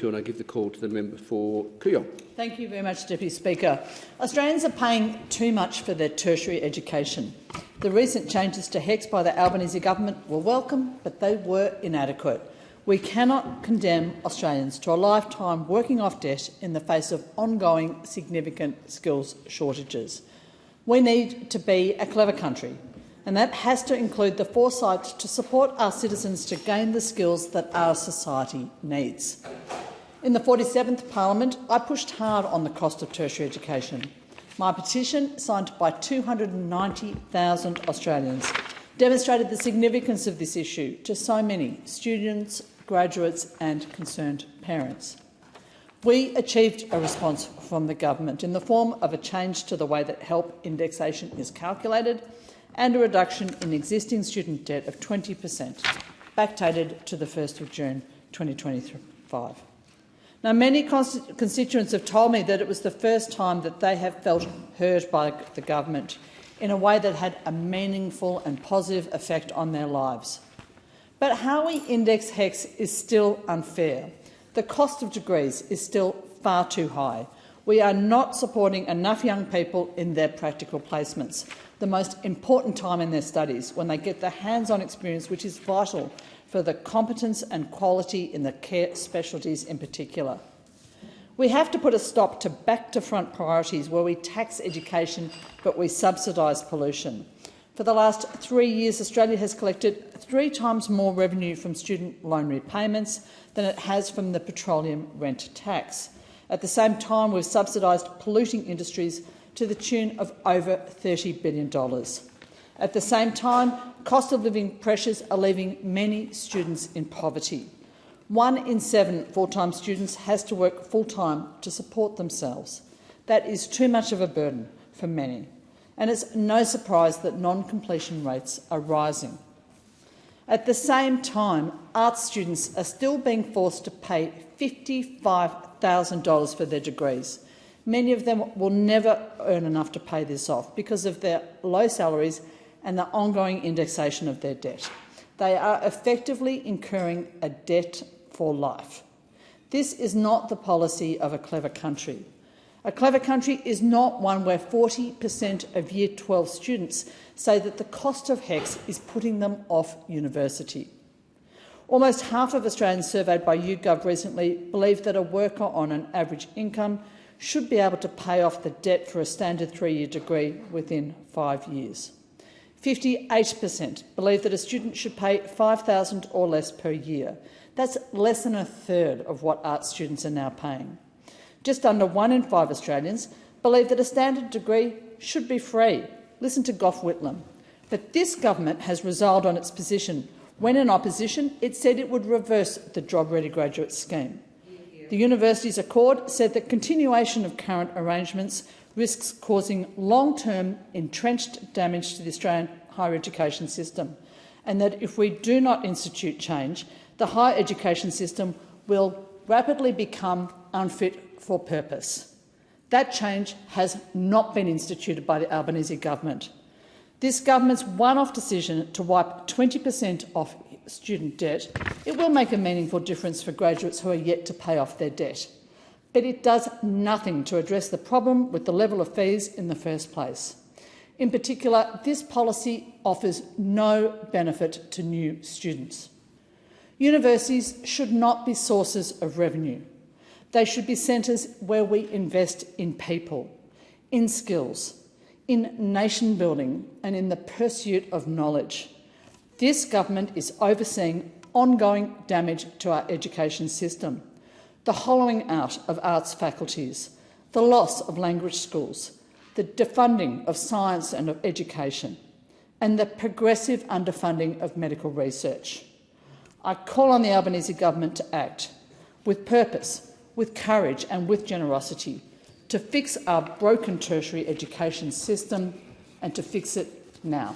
to, and I give the call to the member for Kooyong. Thank you very much, Deputy Speaker. Australians are paying too much for their tertiary education. The recent changes to HECS by the Albanese government were welcome, but they were inadequate. We cannot condemn Australians to a lifetime working off debt in the face of ongoing significant skills shortages. We need to be a clever country, and that has to include the foresight to support our citizens to gain the skills that our society needs. In the 47th Parliament, I pushed hard on the cost of tertiary education. My petition, signed by 290,000 Australians, demonstrated the significance of this issue to so many students, graduates and concerned parents. We achieved a response from the government in the form of a change to the way that help indexation is calculated and a reduction in existing student debt of 20%, backdated to the 1st of June 2025. Now, many constituents have told me that it was the first time that they have felt heard by the government in a way that had a meaningful and positive effect on their lives. But how we index HECS is still unfair. The cost of degrees is still far too high. We are not supporting enough young people in their practical placements, the most important time in their studies, when they get the hands-on experience which is vital for the competence and quality in the care specialties in particular. We have to put a stop to back-to-front priorities where we tax education but we subsidise pollution. For the last 3 years, Australia has collected 3 times more revenue from student loan repayments than it has from the petroleum rent tax. At the same time, we've subsidised polluting industries to the tune of over $30 billion. At the same time, cost of living pressures are leaving many students in poverty. 1 in 7 full-time students has to work full-time to support themselves. That is too much of a burden for many, and it's no surprise that non-completion rates are rising. At the same time, arts students are still being forced to pay $55,000 for their degrees. Many of them will never earn enough to pay this off because of their low salaries and the ongoing indexation of their debt. They are effectively incurring a debt for life. This is not the policy of a clever country. A clever country is not one where 40% of Year 12 students say that the cost of HECS is putting them off university. Almost half of Australians surveyed by YouGov recently believe that a worker on an average income should be able to pay off the debt for a standard 3-year degree within 5 years. 58% believe that a student should pay $5,000 or less per year. That's less than a third of what arts students are now paying. Just under 1 in 5 Australians believe that a standard degree should be free. Listen to Gough Whitlam. But this government has resiled on its position. When in opposition, it said it would reverse the job-ready graduate scheme. The Universities Accord said that continuation of current arrangements risks causing long-term entrenched damage to the Australian higher education system, and that if we do not institute change, the higher education system will rapidly become unfit for purpose. That change has not been instituted by the Albanese government. This government's one-off decision to wipe 20% off student debt, it will make a meaningful difference for graduates who are yet to pay off their debt. But it does nothing to address the problem with the level of fees in the first place. In particular, this policy offers no benefit to new students. Universities should not be sources of revenue. They should be centres where we invest in people, in skills, in nation building and in the pursuit of knowledge. This government is overseeing ongoing damage to our education system, the hollowing out of arts faculties, the loss of language schools, the defunding of science and of education, and the progressive underfunding of medical research. I call on the Albanese government to act with purpose, with courage and with generosity to fix our broken tertiary education system and to fix it now.